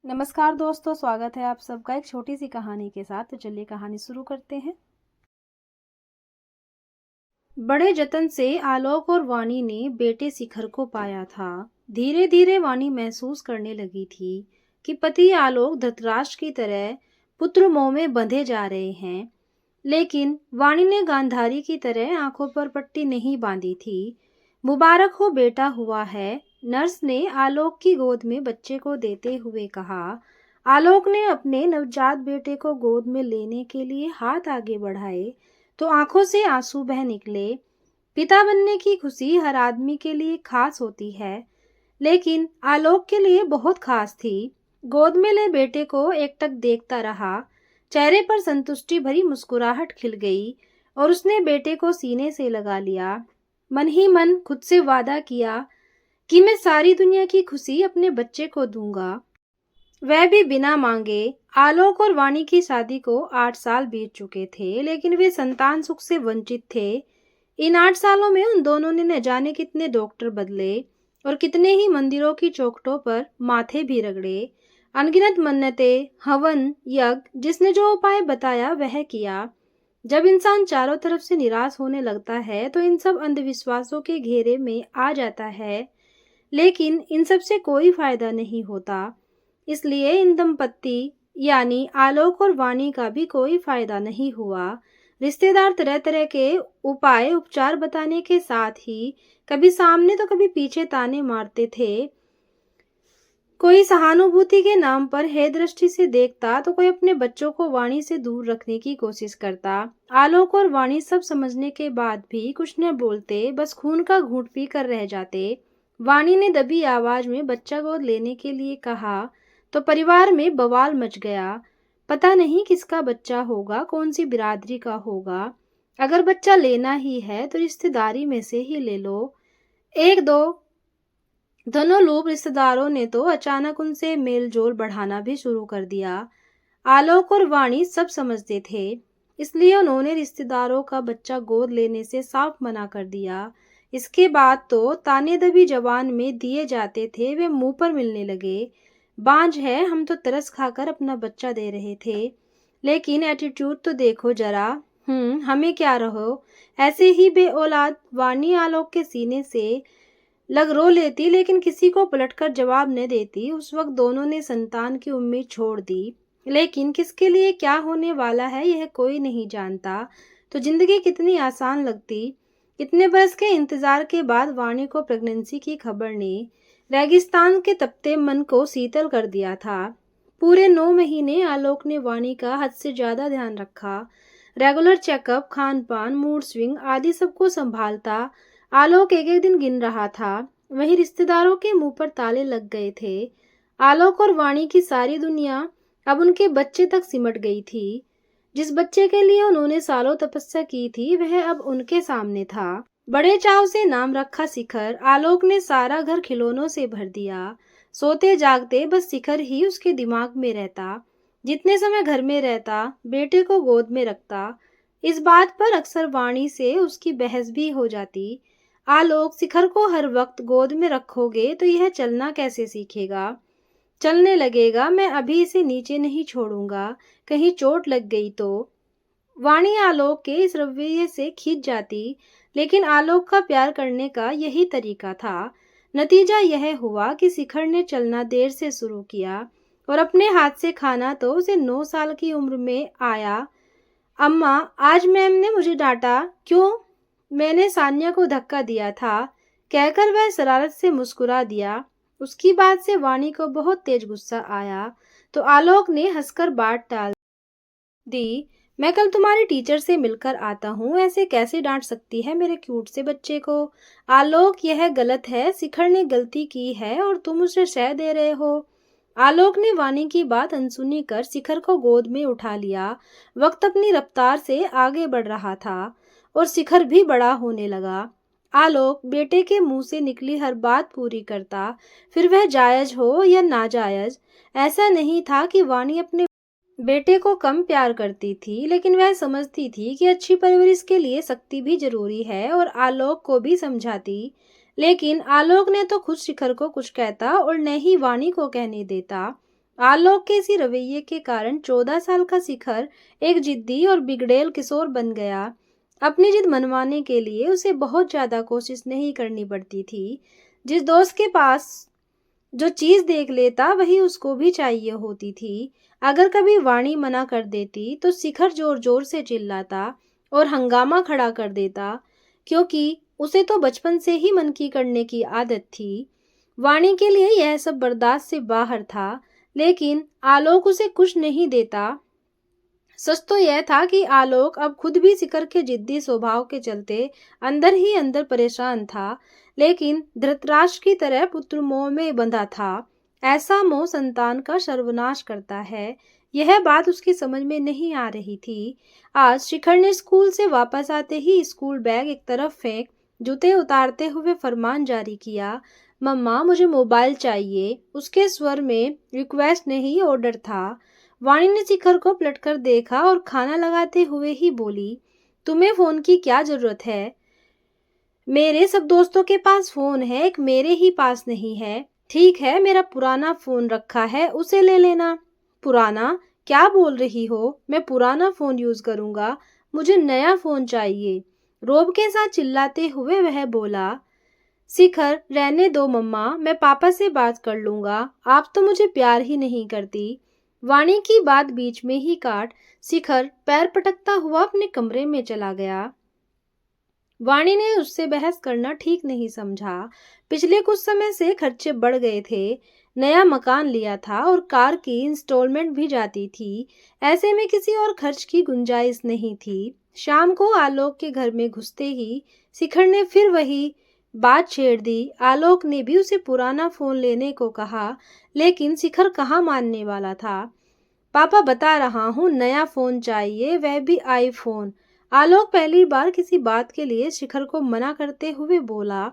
नमस्कार दोस्तों, स्वागत है आप सबका एक छोटी सी कहानी के साथ। तो चलिए कहानी शुरू करते हैं। बड़े जतन से आलोक और वाणी ने बेटे शिखर को पाया था। धीरे धीरे वाणी महसूस करने लगी थी कि पति आलोक धृतराष्ट्र की तरह पुत्र मोह में बंधे जा रहे हैं। लेकिन वाणी ने गांधारी की तरह आंखों पर पट्टी नहीं बांधी थी। मुबारक हो, बेटा हुआ है, नर्स ने आलोक की गोद में बच्चे को देते हुए कहा। आलोक ने अपने नवजात बेटे को गोद में लेने के लिए हाथ आगे बढ़ाए तो आंखों से आंसू बह निकले। पिता बनने की खुशी हर आदमी के लिए खास होती है, लेकिन आलोक के लिए बहुत खास थी। गोद में ले बेटे को एकटक देखता रहा। चेहरे पर संतुष्टि भरी मुस्कुराहट खिल गई और उसने बेटे को सीने से लगा लिया। मन ही मन खुद से वादा किया कि मैं सारी दुनिया की खुशी अपने बच्चे को दूंगा, वह भी बिना मांगे। आलोक और वाणी की शादी को 8 साल बीत चुके थे, लेकिन वे संतान सुख से वंचित थे। इन 8 सालों में उन दोनों ने न जाने कितने डॉक्टर बदले और कितने ही मंदिरों की चौखटों पर माथे भी रगड़े। अनगिनत मन्नतें, हवन, यज्ञ, जिसने जो उपाय बताया वह किया। जब इंसान चारों तरफ से निराश होने लगता है तो इन सब अंधविश्वासों के घेरे में आ जाता है, लेकिन इन सब से कोई फायदा नहीं होता। इसलिए इन दंपत्ति यानी आलोक और वाणी का भी कोई फायदा नहीं हुआ। रिश्तेदार तरह तरह के उपाय उपचार बताने के साथ ही कभी सामने तो कभी पीछे ताने मारते थे। कोई सहानुभूति के नाम पर हे दृष्टि से देखता तो कोई अपने बच्चों को वाणी से दूर रखने की कोशिश करता। आलोक और वाणी सब समझने के बाद भी कुछ न बोलते, बस खून का घूंट पी कर रह जाते। वाणी ने दबी आवाज में बच्चा गोद लेने के लिए कहा तो परिवार में बवाल मच गया। पता नहीं किसका बच्चा होगा, कौन सी बिरादरी का होगा। अगर बच्चा लेना ही है तो रिश्तेदारी में से ही ले लो। एक दो दोनों लोग रिश्तेदारों ने तो अचानक उनसे मेल जोल बढ़ाना भी शुरू कर दिया। आलोक और वाणी सब समझते थे, इसलिए उन्होंने रिश्तेदारों का बच्चा गोद लेने से साफ मना कर दिया। इसके बाद तो ताने दबी जबान में दिए जाते थे, वे मुंह पर मिलने लगे। बांझ है, हम तो तरस खाकर अपना बच्चा दे रहे थे, लेकिन एटीट्यूड तो देखो जरा। हमें क्या रहो, ऐसे ही बे औलाद। वाणी आलोक के सीने से लग रो लेती, लेकिन किसी को पलटकर जवाब न देती। उस वक्त दोनों ने संतान की उम्मीद छोड़ दी, लेकिन किसके लिए क्या होने वाला है यह कोई नहीं जानता। तो जिंदगी कितनी आसान लगती। इतने बरस के इंतजार के बाद वाणी को प्रेगनेंसी की खबर ने रेगिस्तान के तपते मन को शीतल कर दिया था। पूरे 9 महीने आलोक ने वाणी का हद से ज्यादा ध्यान रखा। रेगुलर चेकअप, खान पान, मूड स्विंग आदि सबको संभालता आलोक एक एक दिन गिन रहा था। वहीं रिश्तेदारों के मुंह पर ताले लग गए थे। आलोक और वाणी की सारी दुनिया अब उनके बच्चे तक सिमट गई थी। जिस बच्चे के लिए उन्होंने सालों तपस्या की थी वह अब उनके सामने था। बड़े चाव से नाम रखा शिखर। आलोक ने सारा घर खिलौनों से भर दिया। सोते जागते बस शिखर ही उसके दिमाग में रहता। जितने समय घर में रहता बेटे को गोद में रखता। इस बात पर अक्सर वाणी से उसकी बहस भी हो जाती। आलोक, शिखर को हर वक्त गोद में रखोगे तो यह चलना कैसे सीखेगा? चलने लगेगा, मैं अभी इसे नीचे नहीं छोड़ूंगा, कहीं चोट लग गई तो। वाणी आलोक के इस रवैये से खींच जाती, लेकिन आलोक का प्यार करने का यही तरीका था। नतीजा यह हुआ कि शिखर ने चलना देर से शुरू किया और अपने हाथ से खाना तो उसे 9 साल की उम्र में आया। अम्मा, आज मैम ने मुझे डांटा। क्यों? मैंने सान्या को धक्का दिया था, कहकर वह शरारत से मुस्कुरा दिया। उसकी बात से वाणी को बहुत तेज गुस्सा आया, तो आलोक ने हंसकर बात टाल दी। मैं कल तुम्हारी टीचर से मिलकर आता हूँ, ऐसे कैसे डांट सकती है मेरे क्यूट से बच्चे को? आलोक, यह गलत है, शिखर ने गलती की है और तुम उसे शय दे रहे हो। आलोक ने वाणी की बात अनसुनी कर शिखर को गोद में उठा लिया। वक्त अपनी रफ्तार से आगे बढ़ रहा था और शिखर भी बड़ा होने लगा। आलोक बेटे के मुंह से निकली हर बात पूरी करता, फिर वह जायज हो या नाजायज। ऐसा नहीं था कि वाणी अपने बेटे को कम प्यार करती थी, लेकिन वह समझती थी कि अच्छी परवरिश के लिए सख्ती भी जरूरी है और आलोक को भी समझाती। लेकिन आलोक ने तो खुद शिखर को कुछ कहता और न ही वाणी को कहने देता। आलोक के इसी रवैये के कारण 14 साल का शिखर एक जिद्दी और बिगड़ैल किशोर बन गया। अपनी जिद मनवाने के लिए उसे बहुत ज्यादा कोशिश नहीं करनी पड़ती थी। जिस दोस्त के पास जो चीज देख लेता वही उसको भी चाहिए होती थी। अगर कभी वाणी मना कर देती तो शिखर जोर जोर से चिल्लाता और हंगामा खड़ा कर देता, क्योंकि उसे तो बचपन से ही मन की करने की आदत थी। वाणी के लिए यह सब बर्दाश्त से बाहर था, लेकिन आलोक उसे कुछ नहीं देता। सच तो यह था कि आलोक अब खुद भी शिखर के जिद्दी स्वभाव के चलते अंदर ही अंदर परेशान था, लेकिन धृतराष्ट्र की तरह पुत्र मोह में बंधा था। ऐसा मोह संतान का सर्वनाश करता है, यह बात उसकी समझ में नहीं आ रही थी। आज शिखर ने स्कूल से वापस आते ही स्कूल बैग एक तरफ फेंक जूते उतारते हुए फरमान जारी किया, मम्मा मुझे मोबाइल चाहिए। उसके स्वर में रिक्वेस्ट नहीं, ऑर्डर था। वाणी ने शिखर को पलटकर देखा और खाना लगाते हुए ही बोली, तुम्हें फोन की क्या जरूरत है? मेरे सब दोस्तों के पास फोन है, एक मेरे ही पास नहीं है। ठीक है, मेरा पुराना फोन रखा है, उसे ले लेना। पुराना? क्या बोल रही हो? मैं पुराना फोन यूज करूंगा, मुझे नया फोन चाहिए। रोब के साथ चिल्लाते हुए वह बोला, शिखर रहने दो मम्मा, मैं पापा से बात कर लूंगा, आप तो मुझे प्यार ही नहीं करती। वाणी की बात बीच में ही काट शिखर पैर पटकता हुआ अपने कमरे में चला गया। वाणी ने उससे बहस करना ठीक नहीं समझा। पिछले कुछ समय से खर्चे बढ़ गए थे, नया मकान लिया था और कार की इंस्टॉलमेंट भी जाती थी। ऐसे में किसी और खर्च की गुंजाइश नहीं थी। शाम को आलोक के घर में घुसते ही शिखर ने फिर वही बात छेड़ दी। आलोक ने भी उसे पुराना फोन लेने को कहा, लेकिन शिखर कहाँ मानने वाला था। पापा बता रहा हूँ, नया फोन चाहिए, वह भी आईफोन। आलोक पहली बार किसी बात के लिए शिखर को मना करते हुए बोला,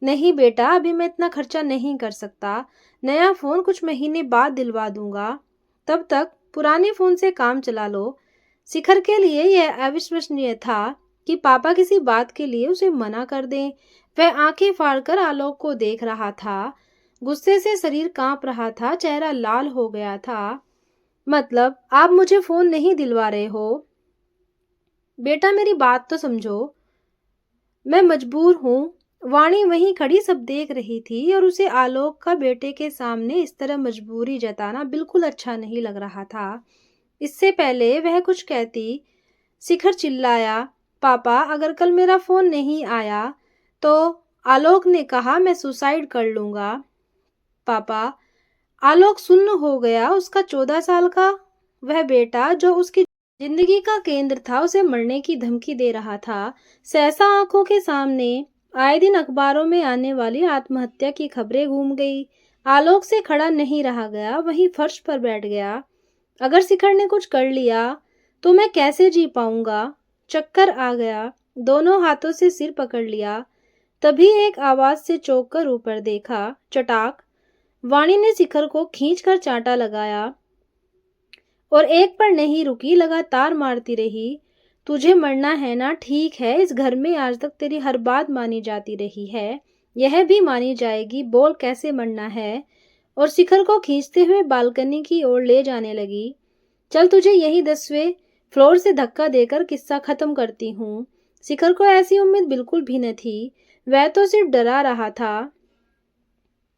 नहीं बेटा, अभी मैं इतना खर्चा नहीं कर सकता, नया फोन कुछ महीने बाद दिलवा दूंगा, तब तक पुराने फोन से काम चला लो। शिखर के लिए यह अविश्वसनीय था कि पापा किसी बात के लिए उसे मना कर दें। वह आंखें फाड़कर आलोक को देख रहा था। गुस्से से शरीर कांप रहा था, चेहरा लाल हो गया था। मतलब आप मुझे फोन नहीं दिलवा रहे हो? बेटा मेरी बात तो समझो, मैं मजबूर हूँ। वाणी वहीं खड़ी सब देख रही थी और उसे आलोक का बेटे के सामने इस तरह मजबूरी जताना बिल्कुल अच्छा नहीं लग रहा था। इससे पहले वह कुछ कहती, शिखर चिल्लाया, पापा अगर कल मेरा फोन नहीं आया तो? आलोक ने कहा, मैं सुसाइड कर लूंगा। पापा? आलोक सुन्न हो गया। उसका 14 साल का वह बेटा जो उसकी जिंदगी का केंद्र था उसे मरने की धमकी दे रहा था। सहसा आंखों के सामने आए दिन अखबारों में आने वाली आत्महत्या की खबरें घूम गई। आलोक से खड़ा नहीं रहा गया, वहीं फर्श पर बैठ गया। अगर शिखर ने कुछ कर लिया तो मैं कैसे जी पाऊंगा? चक्कर आ गया, दोनों हाथों से सिर पकड़ लिया। तभी एक आवाज से चौंक कर ऊपर देखा। चटाक! वाणी ने शिखर को खींचकर चांटा लगाया और एक पर नहीं रुकी, लगातार मारती रही। तुझे मरना है ना? ठीक है, इस घर में आज तक तेरी हर बात मानी जाती रही है, यह भी मानी जाएगी। बोल कैसे मरना है? और शिखर को खींचते हुए बालकनी की ओर ले जाने लगी। चल तुझे यही 10वें फ्लोर से धक्का देकर किस्सा खत्म करती हूँ। शिखर को ऐसी उम्मीद बिल्कुल भी न थी, वह तो सिर्फ डरा रहा था।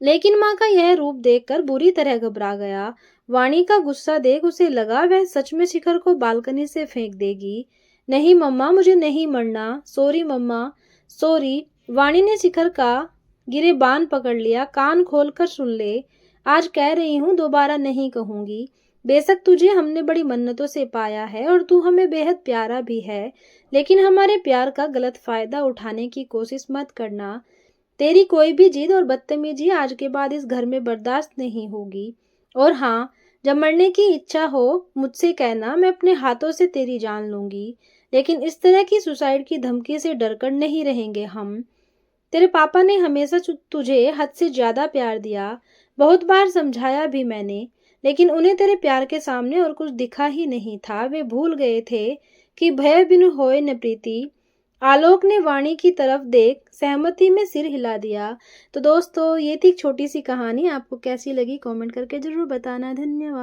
लेकिन माँ का यह रूप देखकर बुरी तरह घबरा गया। वाणी का गुस्सा देख उसे लगा वह सच में शिखर को बालकनी से फेंक देगी। नहीं मम्मा, मुझे नहीं मरना। सॉरी मम्मा, सॉरी। वाणी ने शिखर का गिरेबान पकड़ लिया। कान खोलकर सुन ले, आज कह रही हूँ, दोबारा नहीं कहूंगी। बेशक तुझे हमने बड़ी मन्नतों से पाया है और तू हमें बेहद प्यारा भी है, लेकिन हमारे प्यार का गलत फायदा उठाने की कोशिश मत करना। तेरी कोई भी जिद और बदतमीजी आज के बाद इस घर में बर्दाश्त नहीं होगी। और हाँ, जब मरने की इच्छा हो मुझसे कहना, मैं अपने हाथों से तेरी जान लूंगी। लेकिन इस तरह की सुसाइड की धमकी से डरकर नहीं रहेंगे हम। तेरे पापा ने हमेशा तुझे हद से ज्यादा प्यार दिया, बहुत बार समझाया भी मैंने, लेकिन उन्हें तेरे प्यार के सामने और कुछ दिखा ही नहीं था। वे भूल गए थे कि भय बिनु होए न प्रीति। आलोक ने वाणी की तरफ देख सहमति में सिर हिला दिया। तो दोस्तों, ये थी एक छोटी सी कहानी। आपको कैसी लगी कमेंट करके ज़रूर बताना। धन्यवाद।